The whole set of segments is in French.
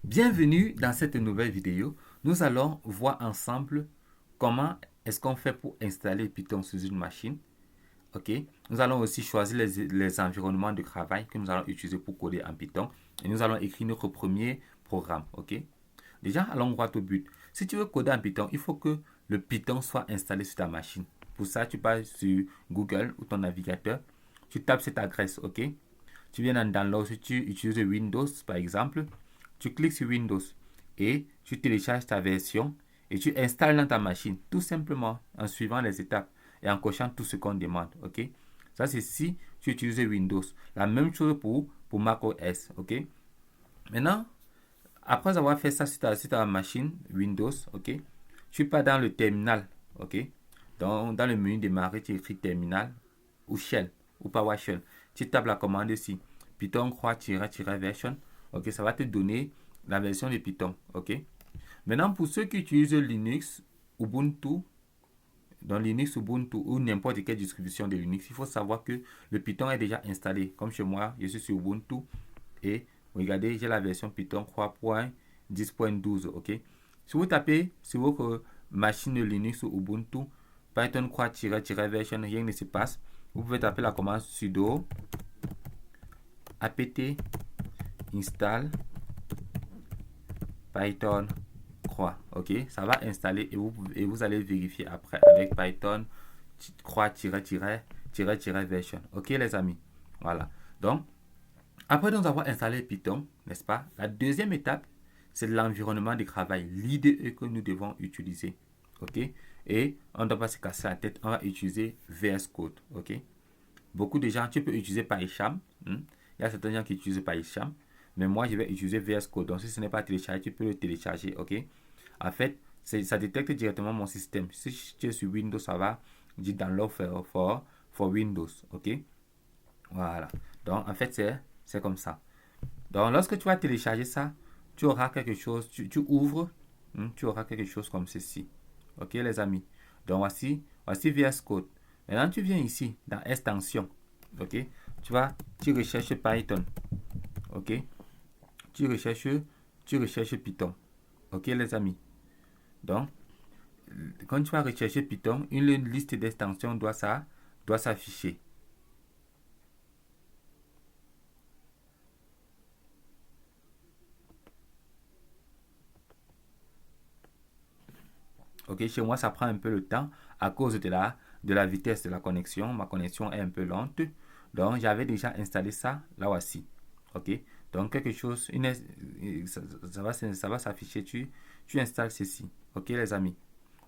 Bienvenue dans cette nouvelle vidéo. Nous allons voir ensemble comment est-ce qu'on fait pour installer Python sur une machine. Ok. Nous allons aussi choisir les environnements de travail que nous allons utiliser pour coder en Python. Et nous allons écrire notre premier programme. Ok. Déjà, allons droit au but. Si tu veux coder en Python, il faut que le Python soit installé sur ta machine. Pour ça, tu pars sur Google ou ton navigateur. Tu tapes cette adresse. Ok. Tu viens dans Download, si tu utilises Windows par exemple, tu cliques sur Windows et tu télécharges ta version et tu installes dans ta machine, tout simplement en suivant les étapes et en cochant tout ce qu'on demande. Ok. Ça, c'est si tu utilises Windows. La même chose pour macOS. Ok. Maintenant, après avoir fait ça sur ta machine Windows, ok, tu pars dans le terminal. Ok. Dans le menu démarrer, tu écris terminal ou shell ou PowerShell. Tu tapes la commande ici, Python version. Ok, ça va te donner la version de Python. Ok. Maintenant, pour ceux qui utilisent Linux, Ubuntu, dans Linux, Ubuntu ou n'importe quelle distribution de Linux, il faut savoir que le Python est déjà installé. Comme chez moi, je suis sur Ubuntu et regardez, j'ai la version Python 3.10.12. Ok. Si vous tapez sur votre machine Linux ou Ubuntu, Python version, rien ne se passe. Vous pouvez taper la commande sudo apt install Python 3. Ok, ça va installer et vous allez vérifier après avec Python version. Ok, les amis. Voilà. Donc, après nous avoir installé Python, n'est-ce pas? La deuxième étape, c'est l'environnement de travail, l'IDE que nous devons utiliser. Ok? Et on ne doit pas se casser la tête, on va utiliser VS Code. Ok? Beaucoup de gens, tu peux utiliser PyCharm. Il y a certains gens qui utilisent PyCharm. Mais moi, je vais utiliser VS Code. Donc, si ce n'est pas téléchargé, tu peux le télécharger. Ok? En fait, ça détecte directement mon système. Si tu es sur Windows, ça va dire download for Windows. Ok? Voilà. Donc, en fait, c'est comme ça. Donc, lorsque tu vas télécharger ça, tu auras quelque chose, tu ouvres, tu auras quelque chose comme ceci. Ok, les amis. Donc, voici VS Code. Maintenant, tu viens ici, dans extension. Ok, tu recherches Python. Ok, tu recherches Python. Ok, les amis. Donc, quand tu vas rechercher Python, une liste d'extensions doit s'afficher. Ok, chez moi, ça prend un peu le temps à cause de la vitesse de la connexion. Ma connexion est un peu lente. Donc, j'avais déjà installé ça là aussi. Ok, donc quelque chose, ça va s'afficher. Tu installes ceci. Ok, les amis.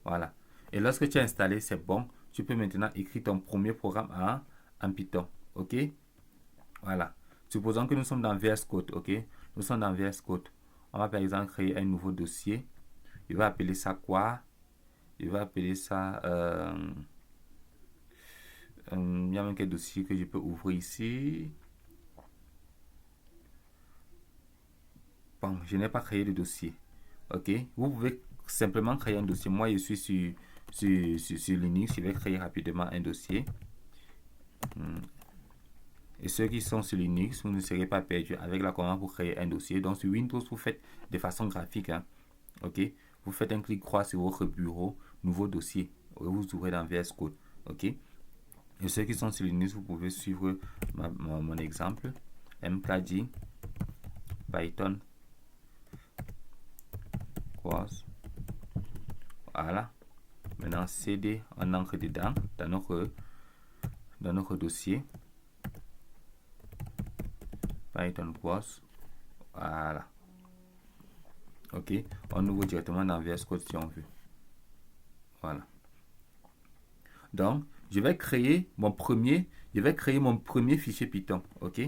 Voilà. Et lorsque tu as installé, c'est bon. Tu peux maintenant écrire ton premier programme en Python. Ok, voilà. Supposons que nous sommes dans VS Code. Ok, nous sommes dans VS Code. On va par exemple créer un nouveau dossier. Je vais appeler ça quoi? Je vais appeler ça. Il y a même quel dossier que je peux ouvrir ici. Bon, je n'ai pas créé de dossier. Ok. Vous pouvez simplement créer un dossier. Moi, je suis sur Linux. Je vais créer rapidement un dossier. Et ceux qui sont sur Linux, vous ne serez pas perdus avec la commande pour créer un dossier. Donc, sur Windows, vous faites de façon graphique. Hein. Ok. Vous faites un clic droit sur votre bureau, nouveau dossier. Vous ouvrez dans VS Code. Ok. Et ceux qui sont sur Linux, vous pouvez suivre mon exemple. mkg Python course. Voilà. Maintenant, cd, on entre dedans dans notre dossier. Python course. Voilà. Ok. On ouvre directement dans VS Code si on veut. Voilà. Donc, je vais créer mon premier fichier Python. Ok.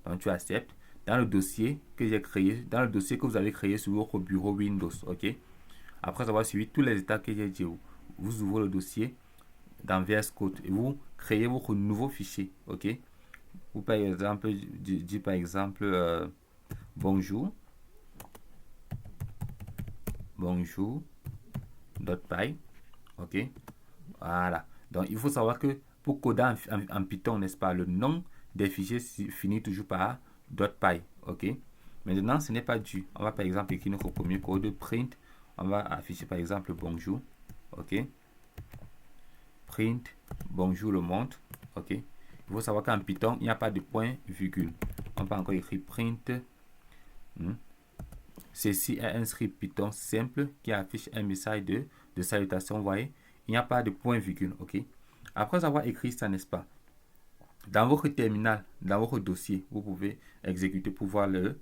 Donc, tu acceptes dans le dossier que j'ai créé, dans le dossier que vous avez créé sur votre bureau Windows. Ok. Après avoir suivi tous les étapes que j'ai dit, vous ouvrez le dossier dans VS Code et vous créez votre nouveau fichier. Ok. Vous par exemple, dites par exemple bonjour, bonjour.py. Ok. Voilà. Donc, il faut savoir que pour coder en Python, n'est-ce pas, le nom des fichiers finit toujours par .py. Ok. Maintenant, ce n'est pas dû. On va par exemple écrire notre premier code print. On va afficher par exemple bonjour. OK. Print bonjour le monde. OK. Il faut savoir qu'en Python, il n'y a pas de point virgule. On peut encore écrire print. Ceci est un script Python simple qui affiche un message de salutation. Vous voyez, il n'y a pas de point virgule. OK. Après avoir écrit ça, n'est-ce pas, dans votre terminal, dans votre dossier, vous pouvez exécuter pour voir le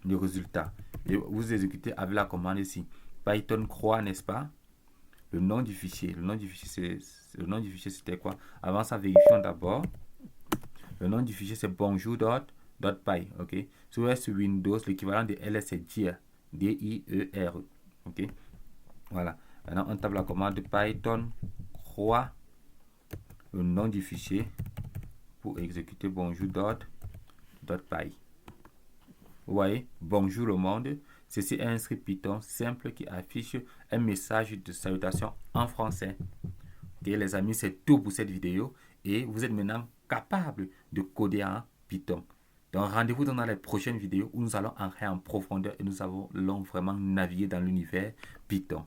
résultat. Et vous exécutez avec la commande ici. Python croix, n'est-ce pas? Le nom du fichier. Le nom du fichier, c'était quoi? Avant ça, vérifions d'abord. Le nom du fichier, c'est bonjour.py. OK? Sur Windows, l'équivalent de ls, c'est dir. D-I-E-R. OK? Voilà. Maintenant, on tape la commande Python croix, le nom du fichier, pour exécuter bonjour.py. Vous voyez, bonjour le monde. Ceci est un script Python simple qui affiche un message de salutation en français. Ok, les amis, c'est tout pour cette vidéo et vous êtes maintenant capable de coder en Python. Donc, rendez-vous dans les prochaines vidéos où nous allons entrer en profondeur et nous allons vraiment naviguer dans l'univers Python.